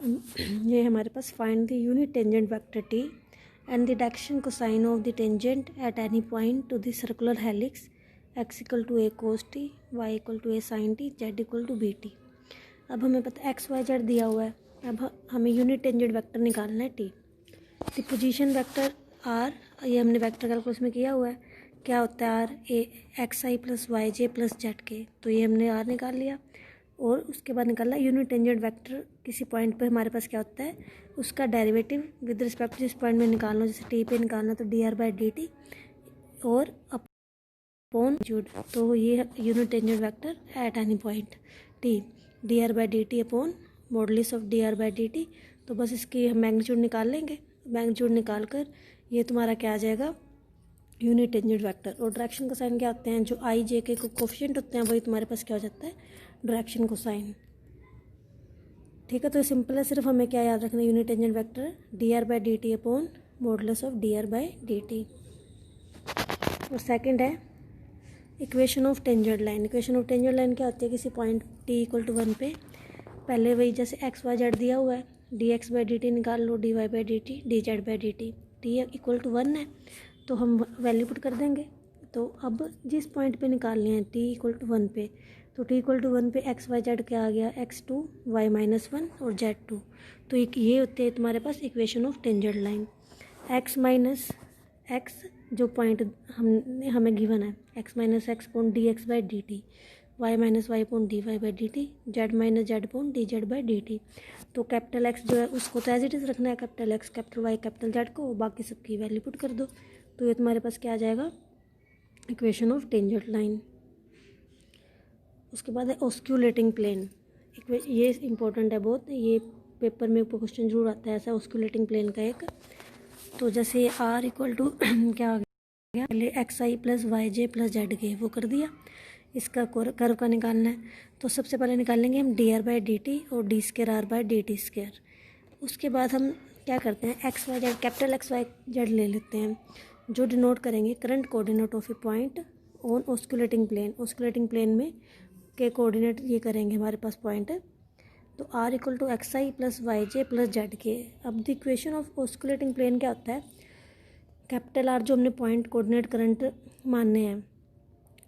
ये हमारे पास find the unit tangent vector t and the direction cosine of the tangent at any point to the circular helix x equal to a cos t, y equal to a sine t, z equal to b t. अब हमें पता x Y Z दिया हुआ है। अब हमें unit tangent vector निकालना है T. The position vector R, ये हमने वेक्टर कैलकुलस में किया हुआ है। क्या होता है R, A X I plus Y J plus Z K. तो ये हमने आर निकाल लिया और उसके बाद निकाला यूनिट टेंजेंट वेक्टर। किसी पॉइंट पे हमारे पास क्या होता है, उसका डेरिवेटिव विद रिस्पेक्ट टू जिस पॉइंट में निकालना, जैसे टी पे निकालना तो d are by D t और अपॉन मैग्नीट्यूड। तो ये unit tangent vector eight any point T, D R by D T upon modulus of D R by D t. तो बस इसकी हम मैग्नीट्यूड निकाल लेंगे। मैग्नीट्यूड निकाल कर ये तुम्हारा क्या आ जाएगा, यूनिट टेंजेंट वेक्टर। और डायरेक्शन का साइन क्या होते हैं, जो आई जे के कोफिशिएंट होते हैं वही तुम्हारे पास क्या हो जाता है, डायरेक्शन को साइन। ठीक है, तो ये सिंपल है। सिर्फ हमें क्या याद रखना है, unit tangent vector D R by D T upon modulus of D R by D t. और सेकंड है equation of tangent line. Equation of tangent line क्या होती है, किसी पॉइंट टी इक्वल टू 1 पे पहले वही जैसे एक्स वाई जेड दिया हुआ है, d x by D t निकाल लो, d y by D t, d z by D t. T equal to 1 है तो हम वैल्यू पुट कर देंगे। तो अब जिस पॉइंट पे निकालने हैं टी इक्वल टू 1 पे, तो टी इक्वल टू 1 पे एक्स वाई जेड क्या आ गया, x2 y-1 और z2। तो ये होते हैं तुम्हारे पास equation of tangent line. x minus x जो पॉइंट हमें गिवन है, x minus x point d x by D t, y minus y point d y by D t, z minus z point d z by D t. तो capital x जो है उसको तो as it is रखना है, capital x capital y capital z को, बाकी सबकी वैल्यू पुट कर दो। तो ये तुम्हारे पास क्या आ जाएगा, इक्वेशन ऑफ टेंजेंट लाइन। उसके बाद है ऑस्क्यूलेटिंग प्लेन। ये इंपॉर्टेंट है बहुत, ये पेपर में ऊपर क्वेश्चन जरूर आता है ऐसा ऑस्क्यूलेटिंग प्लेन का एक। तो जैसे आर इक्वल टू क्या आ गया, पहले x I plus Y J plus Z के वो कर दिया। इसका कर्व का निकालना है तो सबसे पहले निकाल लेंगे हम d are by D t और d square are by D T square. उसके बाद हम क्या करते हैं, x Y z capital x Y z ले लेते हैं जो डिनोट करेंगे current coordinate of a point on osculating plane. Osculating plane में के कोऑर्डिनेट ये करेंगे हमारे पास पॉइंट है। तो R equal to X I plus Y J plus Z K. अब the equation of osculating plane क्या होता है, कैपिटल आर जो हमने पॉइंट कोऑर्डिनेट करंट मानने हैं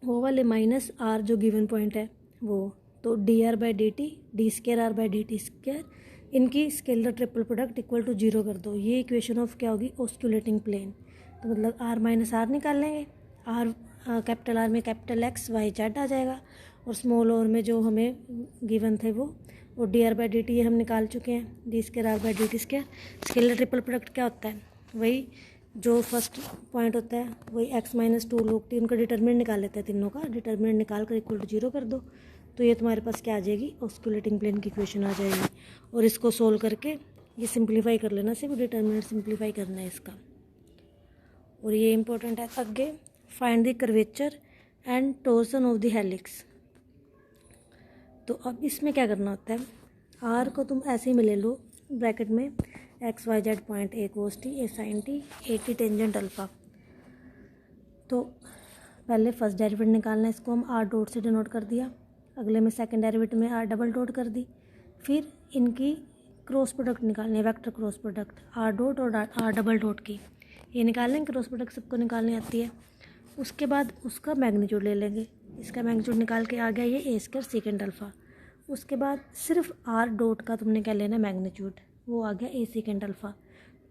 वो वाले माइनस आर जो गिवन पॉइंट है वो। तो d are by D t, d square are by D T square, इनकी scalar triple product equal to 0 कर दो। ये इक्वेशन ऑफ क्या होगी, ऑस्क्यूलेटिंग प्लेन। तो मतलब आर माइनस आर निकाल लेंगे, आर कैपिटल आर में कैपिटल एक्स वाई जेड आ जाएगा और स्मॉल और में जो हमें गिवन थे वो, और D are by D T ये हम निकाल चुके हैं, D square are by D T square. Scalar triple product क्या होता है, वही जो फर्स्ट पॉइंट होता है वही एक्स माइनस 2 लोग टी, उनका डिटर्मिनेंट निकाल लेते हैं, तीनों का डिटर्मिनेंट निकाल कर इक्वल टू 0 कर दो। तो ये तुम्हारे पास क्या आ जाएगी, ऑस्क्यूलेटिंग प्लेन की इक्वेशन आ जाएगी। और इसको सोल्व करके ये सिंप्लीफाई कर लेना, सिर्फ डिटर्मिनेंट सिंप्लीफाई करना है इसका। और ये इंपॉर्टेंट है आगे, find the curvature and torsion of the helix. तो अब इसमें क्या करना होता है, आर को तुम ऐसे ही में ले लो ब्रैकेट में X Y Z point A cos T A sine T A T tangent alpha. तो पहले फर्स्ट डेरिवेटिव निकालना है, इसको हम आर डॉट से डिनोट कर दिया। अगले में सेकंड डेरिवेटिव में आर डबल डॉट कर दी। फिर इनकी क्रॉस प्रोडक्ट निकालनी है, vector cross product R dot और आर डबल डॉट की, ये निकाल लेंगे। क्रॉस प्रोडक्ट सबको निकालनी आती है। उसके बाद उसका मैग्नीट्यूड ले लेंगे, इसका मैग्नीट्यूड निकाल के आ गया ये ए स्क्वायर सेकेंड अल्फा। उसके बाद सिर्फ आर डॉट का तुमने क्या लेना है, मैग्नीट्यूड, वो आ गया ए सेकेंड अल्फा।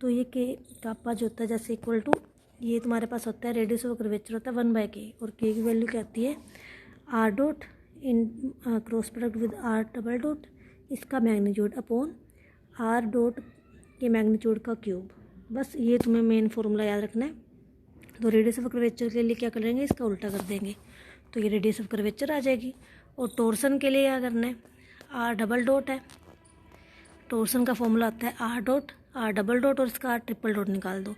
तो ये के कापा जो होता है जैसे इक्वल टू, ये तुम्हारे पास होता है रेडियस ऑफ कर्वेचर होता है 1/k, और के की वैल्यू क्या आती है R dot in cross product with R double dot, इसका मैग्नीट्यूड अपॉन आर डॉट के मैग्नीट्यूड का क्यूब। बस ये तुम्हें मेन फॉर्मूला याद रखना है। तो रेडियस ऑफ कर्वेचर के लिए क्या करेंगे, इसका उल्टा कर देंगे तो ये रेडियस ऑफ कर्वेचर आ जाएगी। और टोर्सन के लिए क्या करना है, आर डबल डॉट है, टोर्सन का फॉर्मूला आता है R dot are double dot और इसका आर ट्रिपल डॉट निकाल दो।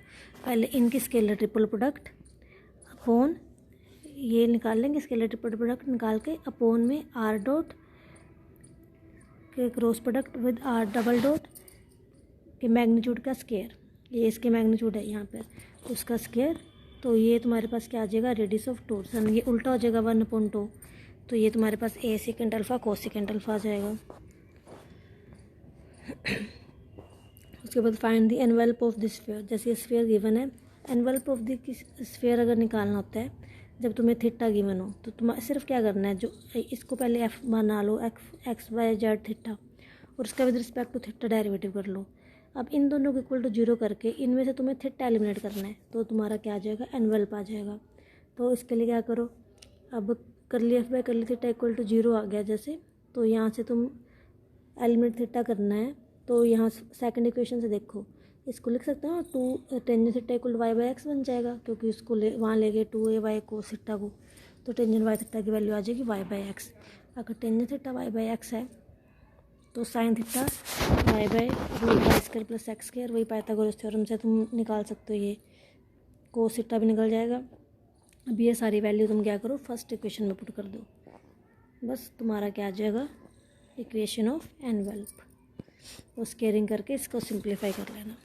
पहले इनकी स्केलर ट्रिपल प्रोडक्ट अपॉन ये निकाल लेंगे, स्केलर ट्रिपल प्रोडक्ट निकाल के अपॉन में आर डॉट के cross product with R double dot के मैग्नीट्यूड का स्केयर, ये इसके मैग्नीट्यूड है यहाँ पर, उसका स्केयर। तो ये तुम्हारे पास क्या आ जाएगा, रेडियस ऑफ टोर्सन, ये उल्टा हो जाएगा 1/2। तो ये तुम्हारे पास a second alpha cos second alpha आ जाएगा। उसके बाद find the envelope of this sphere. जैसे ये स्फीयर गिवन है, एनवेल्प ऑफ द स्फीयर अगर निकालना होता है जब तुम्हें थीटा गिवन हो तो तुम सिर्फ क्या करना है, जो इसको पहले एफ बना लो, एक्स वाई जेड थीटा, और उसका with respect to theta derivative कर लो। अब इन दोनों को इक्वल टू 0 करके इनमें से तुम्हें थीटा एलिमिनेट करना है, तो तुम्हारा क्या आ जाएगा, एनवेल्प आ जाएगा। तो इसके लिए क्या करो, अब curly F by curly theta equal to 0 आ गया जैसे, तो यहाँ से तुम एलिमिनेट थीटा करना है। तो यहाँ सेकंड इक्वेशन से देखो, इसको लिख सकते हो 2 tangent theta equal to Y by X बन जाएगा, क्योंकि उसको वहाँ ले गए 2a/y कोस थीटा को, तो टेंजेंट वाई थीटा की वैल्यू आ जाएगी वाई बाई एक्स। अगर tangent theta Y by X है तो sine theta Y by root Y square plus X square, वही पाइथागोरस थ्योरम से तुम निकाल सकते हो, ये कोस थीटा भी निकल जाएगा। अब ये सारी वैल्यू तुम क्या करो, फर्स्ट इक्वेशन में पुट कर दो, बस तुम्हारा क्या आ जाएगा, इक्वेशन ऑफ एनवेल्प। वो स्केयरिंग करके इसको सिंप्लीफाई कर लेना।